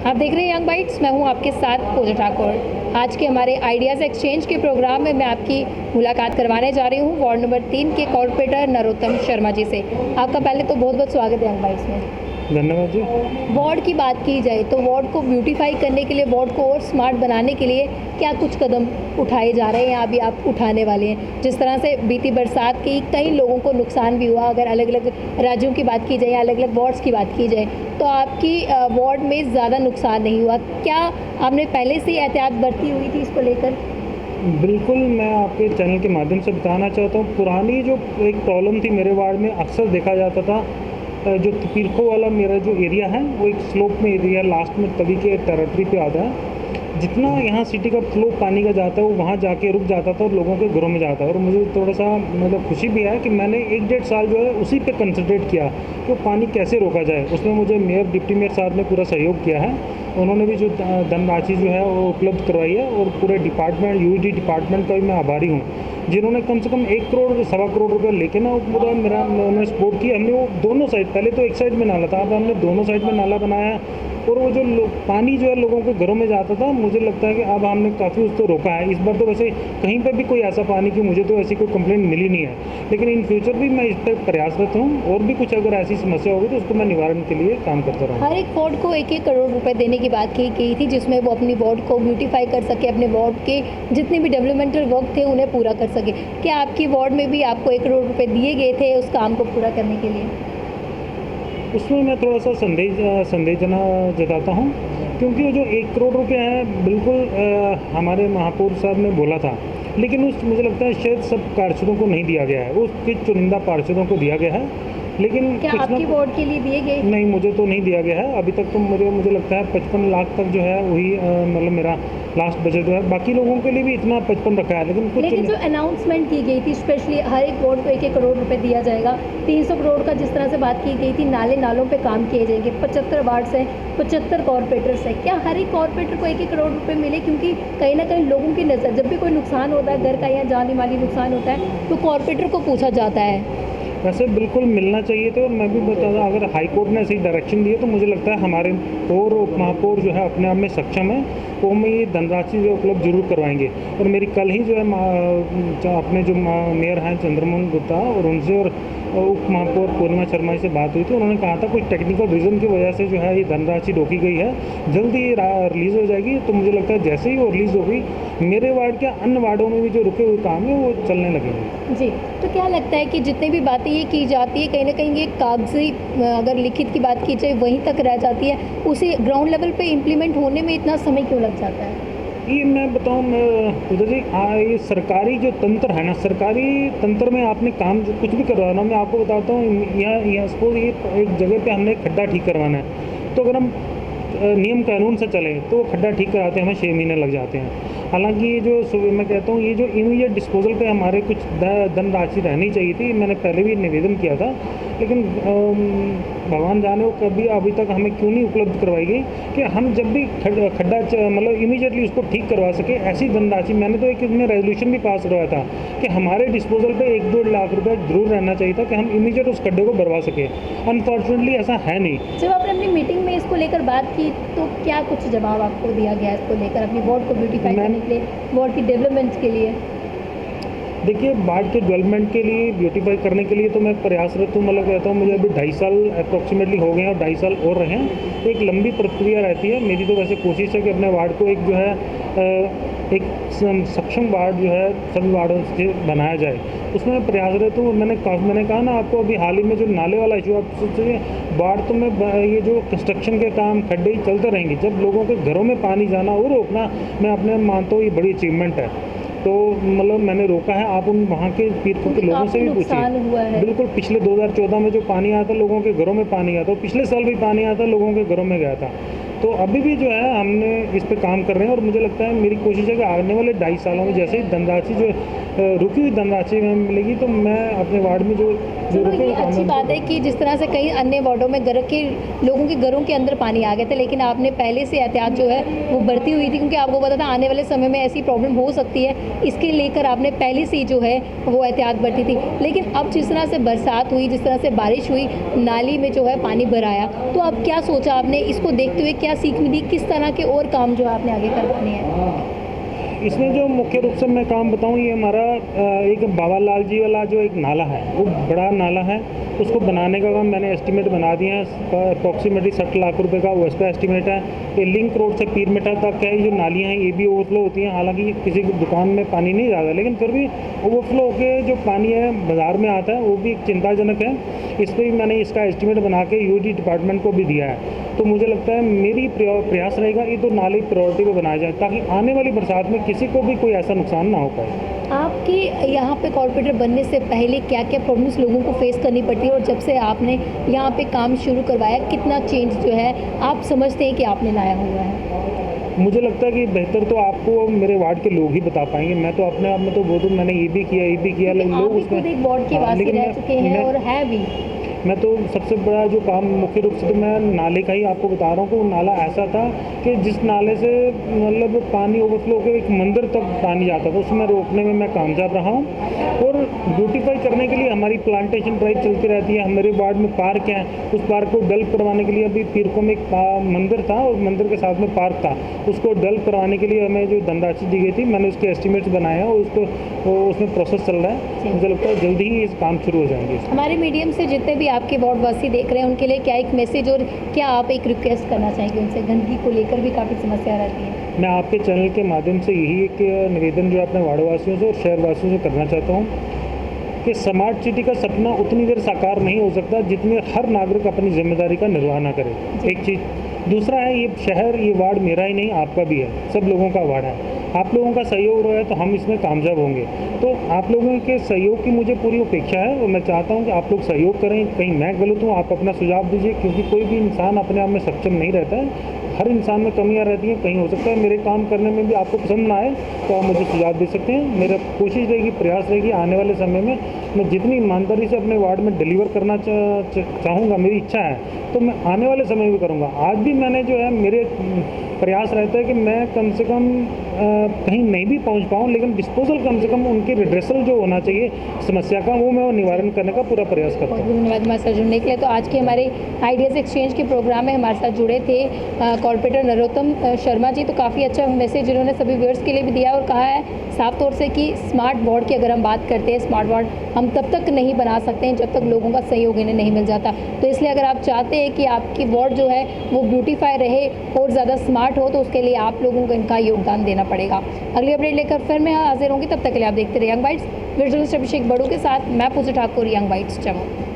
आप देख रहे हैं यंग बाइट्स, मैं हूं आपके साथ पूजा ठाकुर। आज के हमारे आइडियाज़ एक्सचेंज के प्रोग्राम में मैं आपकी मुलाकात करवाने जा रही हूं वार्ड नंबर 3 के कॉर्पोरेटर नरोत्तम शर्मा जी से। आपका पहले तो बहुत बहुत स्वागत है यंग बाइट्स में। धन्यवाद जी। वार्ड की बात की जाए तो वार्ड को ब्यूटीफाई करने के लिए, वार्ड को और स्मार्ट बनाने के लिए क्या कुछ कदम उठाए जा रहे हैं, अभी आप उठाने वाले हैं? जिस तरह से बीती बरसात की कई लोगों को नुकसान भी हुआ, अगर अलग अलग राज्यों की बात की जाए या अलग अलग वार्ड्स की बात की जाए, तो आपकी वार्ड में ज़्यादा नुकसान नहीं हुआ। क्या आपने पहले से एहतियात बरती हुई थी इसको लेकर? बिल्कुल, मैं आपके चैनल के माध्यम से बताना चाहता हूँ, पुरानी जो एक प्रॉब्लम थी मेरे वार्ड में, अक्सर देखा जाता था जो पीरखो वाला मेरा जो एरिया है वो एक स्लोप में एरिया लास्ट में तवी के टेरिटरी पे आता है। जितना यहाँ सिटी का फ्लो पानी का जाता है वो वहाँ जाके रुक जाता था और लोगों के घरों में जाता है। और मुझे थोड़ा सा मतलब खुशी भी है कि मैंने 1-1.5 साल जो है उसी पे कंसंट्रेट किया कि वो पानी कैसे रोका जाए। उसमें मुझे मेयर, डिप्टी मेयर साहब ने पूरा सहयोग किया है। उन्होंने भी जो धनराशि जो है वो उपलब्ध करवाई है और पूरे डिपार्टमेंट, यूईडी डिपार्टमेंट का भी मैं आभारी हूँ, जिन्होंने कम से कम 1 करोड़ 1.25 करोड़ रुपये लेके ना पूरा मेरा उन्होंने सपोर्ट किया। हमने वो दोनों साइड, पहले तो एक साइड में नाला था, अब हमने दोनों साइड में नाला बनाया और वो जो पानी जो है लोगों के घरों में जाता था, मुझे लगता है कि अब हमने काफ़ी उसको रोका है। इस बार तो वैसे कहीं पर भी कोई ऐसा पानी की मुझे तो ऐसी कोई कंप्लेंट मिली नहीं है, लेकिन इन फ्यूचर भी मैं इस पर प्रयासरत हूँ और भी कुछ अगर ऐसी समस्या होगी तो उसको मैं निवारण के लिए काम करता रहूँगा। हर एक वार्ड को 1-1 करोड़ रुपए देने की बात की गई थी, जिसमें वो अपनी वार्ड को ब्यूटीफाई कर सके, अपने वार्ड के जितने भी डेवलपमेंटल वर्क थे उन्हें पूरा कर सके। क्या आपकी वार्ड में भी आपको 1 करोड़ रुपए दिए गए थे उस काम को पूरा करने के लिए? उसमें मैं थोड़ा सा संदेशना जताता हूँ, क्योंकि वो जो 1 करोड़ रुपये है बिल्कुल हमारे महापौर साहब ने बोला था, लेकिन उस मुझे लगता है शायद सब पार्षदों को नहीं दिया गया है, वो कुछ चुनिंदा पार्षदों को दिया गया है। लेकिन क्या आपकी वार्ड के लिए दिए गए? नहीं, मुझे तो नहीं दिया गया है अभी तक। तो मुझे लगता है 55 लाख तक जो है वही मतलब मेरा लास्ट बजट जो है। बाकी लोगों के लिए भी इतना 55 रखा है, लेकिन जो अनाउंसमेंट की गई थी स्पेशली हर एक वार्ड को 1-1 करोड़ रुपए दिया जाएगा, 300 करोड़ का जिस तरह से बात की गई थी, नालों पे काम किए जाएंगे, 75 वार्ड्स हैं, 75 कॉर्पोरेटर्स हैं, क्या हर एक कॉर्पोरेटर को 1-1 करोड़ रुपए मिले? क्योंकि कहीं ना कहीं लोगों की नज़र, जब भी कोई नुकसान होता है घर का या जानी माली नुकसान होता है, तो कॉर्पोरेटर को पूछा जाता है। वैसे बिल्कुल मिलना चाहिए था। और मैं भी बता दूँ, अगर हाई कोर्ट ने ऐसी डायरेक्शन दी है तो मुझे लगता है हमारे पौर और महापौर जो है अपने आप में सक्षम है, वो में ये धनराशि जो उपलब्ध जरूर करवाएंगे। और मेरी कल ही जो है अपने जो मेयर हैं चंद्रमोहन गुप्ता और उनसे और उप महापौर पूर्णिमा शर्मा से बात हुई थी। उन्होंने कहा था कुछ टेक्निकल रीज़न की वजह से जो है ये धनराशि रोकी गई है, जल्दी ये रिलीज़ हो जाएगी। तो मुझे लगता है जैसे ही वो रिलीज़ होगी, मेरे वार्ड के अन्य वार्डों में भी जो रुके हुए काम है वो चलने लगेंगे। जी, तो क्या लगता है कि जितनी भी बातें ये की जाती है, कहीं ना कहीं ये कागजी, अगर लिखित की बात की जाए, वहीं तक रह जाती है, उसे ग्राउंड लेवल पे इम्प्लीमेंट होने में इतना समय क्यों लग जाता है? ये मैं बताऊँ उधर जी, ये सरकारी जो तंत्र है ना, सरकारी तंत्र में आपने काम जो कुछ भी करवाना, मैं आपको बताता हूँ, यहाँ सपोज ये एक जगह पे हमने खड्डा ठीक करवाना है, तो अगर हम नियम कानून से चलें तो वो खड्डा ठीक कराते हमें 6 महीने लग जाते हैं। हालांकि ये जो मैं कहता हूँ, ये जो इमीडिएट डिस्पोजल पे हमारे कुछ धनराशि रहनी चाहिए थी, मैंने पहले भी निवेदन किया था, लेकिन भगवान जाने वो कभी अभी तक हमें क्यों नहीं उपलब्ध करवाई गई कि हम जब भी खड्डा मतलब इमीडिएटली उसको ठीक करवा सके। ऐसी धनराशि मैंने तो एक इसमें रेजोल्यूशन भी पास करवाया था कि हमारे डिस्पोजल पे 1-2 लाख रुपये जरूर रहना चाहिए था कि हम इमीडिएट उस खड्डे को भरवा सके। अनफॉर्चुनेटली ऐसा है नहीं। जब आपने अपनी मीटिंग में इसको लेकर बात की तो क्या कुछ जवाब आपको दिया गया इसको लेकर, अपनी वार्ड को ब्यूटीफाई करने के लिए, वार्ड की डेवलपमेंट के लिए? देखिए, वार्ड के डेवलपमेंट के लिए, ब्यूटीफाई करने के लिए तो मैं प्रयासरत हूँ। मतलब कहता हूँ, मुझे अभी 2.5 साल अप्रॉक्सीमेटली हो गए हैं और 2.5 साल और रहे हैं। एक लंबी प्रक्रिया रहती है। मेरी तो वैसे कोशिश है कि अपने वार्ड को एक जो है एक सक्षम वार्ड जो है सभी वार्डों से बनाया जाए, उसमें मैं प्रयासरत हूँ। मैंने कहा ना आपको, अभी हाल ही में जो नाले वाला इशू, आप सोचिए वार्ड तो में ये जो कंस्ट्रक्शन के काम, खड्डे ही चलते रहेंगे, जब लोगों के घरों में पानी जाना और रोकना, मैं अपने मानता हूँ ये बड़ी अचीवमेंट है। तो मतलब मैंने रोका है। आप उन वहाँ के पीरखों के लोगों से भी पूछिए। बिल्कुल, पिछले 2014 में जो पानी आया था लोगों के घरों में पानी आया था, पिछले साल भी पानी आया था, लोगों के घरों में गया था। तो अभी भी जो है हमने इस पे काम कर रहे हैं और मुझे लगता है, मेरी कोशिश है कि आने वाले 2.5 सालों में जैसे ही धनराशि जो रुकी हुई धनराशि में मिलेगी, तो मैं अपने वार्ड में जो चलो ये अच्छी बात है कि जिस तरह से कई अन्य वार्डों में घर के लोगों के घरों के अंदर पानी आ गया था, लेकिन आपने पहले से एहतियात जो है वो बरती हुई थी, क्योंकि आपको पता था आने वाले समय में ऐसी प्रॉब्लम हो सकती है। इसके लेकर आपने पहले से ही जो है वो एहतियात बरती थी। लेकिन अब जिस तरह से बरसात हुई, जिस तरह से बारिश हुई, नाली में जो है पानी भर आया, तो अब क्या सोचा आपने? इसको देखते हुए क्या सीख मिली? किस तरह के और काम जो है आपने आगे करवाने हैं? इसमें जो मुख्य रूप से मैं काम बताऊं, ये हमारा एक बाबा लाल जी वाला जो एक नाला है, वो बड़ा नाला है, उसको बनाने का काम मैंने एस्टीमेट बना दिया है। अप्रॉक्सीमेटली 60 लाख रुपए का वो इसका एस्टीमेट है। ये लिंक रोड से पीरमेटा तक है, ये जो नालियाँ हैं ये भी ओवरफ्लो होती हैं। हालांकि किसी की दुकान में पानी नहीं ज़्यादा, लेकिन फिर भी ओवरफ्लो होकर जो पानी है बाज़ार में आता है, वो भी एक चिंताजनक है। इस पर भी मैंने इसका एस्टीमेट बना के यूडी डिपार्टमेंट को भी दिया है। तो मुझे लगता है मेरी प्रयास रहेगा ये तो नाले प्रायोरिटी पे बनाया जाए, ताकि आने वाली बरसात में किसी को भी कोई ऐसा नुकसान ना हो पाए। आपके यहाँ पे कॉर्पोरेटर बनने से पहले क्या क्या प्रॉब्लम्स लोगों को फेस करनी पड़ती है, और जब से आपने यहाँ पे काम शुरू करवाया कितना चेंज जो है आप समझते हैं कि आपने लाया हुआ है? मुझे लगता है कि बेहतर तो आपको मेरे वार्ड के लोग ही बता पाएंगे। मैं तो अपने आप में तो बोल दूँ मैंने ये भी किया, लेकिन लोग उसमें एक वार्ड के वासी रह चुके हैं और है भी। मैं तो सबसे बड़ा जो काम मुख्य रूप से तो मैं नाले का ही आपको बता रहा हूँ कि वो नाला ऐसा था कि जिस नाले से मतलब पानी ओवरफ्लो के एक मंदिर तक पानी जाता था, उसमें रोकने में मैं कामयाब रहा हूँ। और ब्यूटीफाई करने के लिए हमारी प्लांटेशन ड्राइव चलती रहती है। हमारे वार्ड में पार्क है, उस पार्क को डेवलप करवाने के लिए अभी पीरको में एक मंदिर था और मंदिर के साथ में पार्क था, उसको डेवलप करवाने के लिए हमें जो धनराशि दी गई थी, मैंने उसके एस्टिमेट्स बनाए हैं और उसको उसमें प्रोसेस चल रहा है। मुझे लगता है जल्दी ही इस काम शुरू हो जाएंगे। हमारे मीडियम से जितने भी आपके वार्डवासी देख रहे हैं उनके लिए क्या एक मैसेज और क्या आप एक रिक्वेस्ट करना चाहेंगे उनसे? गंदगी को लेकर भी काफ़ी समस्या रहती है। मैं आपके चैनल के माध्यम से यही एक निवेदन जो अपने वार्डवासियों से और शहरवासियों से करना चाहता हूँ कि स्मार्ट सिटी का सपना उतनी देर साकार नहीं हो सकता जितनी हर नागरिक अपनी जिम्मेदारी का निर्वाह ना करे। एक चीज़। दूसरा है, ये शहर, ये वार्ड मेरा ही नहीं आपका भी है, सब लोगों का वार्ड है। आप लोगों का सहयोग रहा है तो हम इसमें कामयाब होंगे। तो आप लोगों के सहयोग की मुझे पूरी अपेक्षा है और मैं चाहता हूं कि आप लोग सहयोग करें। कहीं मैं गलत हूं, आप अपना सुझाव दीजिए, क्योंकि कोई भी इंसान अपने आप में सक्षम नहीं रहता है। हर इंसान में कमियां रहती हैं। कहीं हो सकता है मेरे काम करने में भी आपको पसंद ना आए, तो आप मुझे सुझाव दे सकते हैं। मेरा कोशिश रहेगी, प्रयास रहेगी, आने वाले समय में मैं जितनी ईमानदारी से अपने वार्ड में डिलीवर करना चाहूँगा, मेरी इच्छा है, तो मैं आने वाले समय में भी करूँगा। आज भी मैंने जो है मेरे प्रयास रहता है कि मैं कम से कम कहीं नहीं भी पहुंच पाऊं, लेकिन डिस्पोजल कम से कम उनकी रिड्रेसल जो होना चाहिए समस्या का, वो मैं निवारण करने का पूरा प्रयास करता हूँ। धन्यवाद हमारे साथ जुड़ने के लिए। तो आज के हमारे आइडियाज़ एक्सचेंज के प्रोग्राम में हमारे साथ जुड़े थे कॉर्पोरेटर नरोत्तम शर्मा जी। तो काफ़ी अच्छा मैसेज इन्होंने सभी व्यूअर्स के लिए भी दिया और कहा है साफ तौर से कि स्मार्ट वार्ड की अगर हम बात करते हैं, स्मार्ट वार्ड हम तब तक नहीं बना सकते हैं जब तक लोगों का सहयोग इन्हें नहीं मिल जाता। तो इसलिए अगर आप चाहते हैं कि आपकी वार्ड जो है वो ब्यूटीफाई रहे और ज़्यादा स्मार्ट हो, तो उसके लिए आप लोगों को इनका योगदान देना पड़ेगा। अगली अपडेट लेकर फिर मैं हाजिर होंगी, तब तक के लिए आप देखते रहिए यंग बाइट्स। विजुअलिस्ट अभिषेक बड़ू के साथ मैं पूजा ठाकुर, यंग बाइट्स, जम्मू।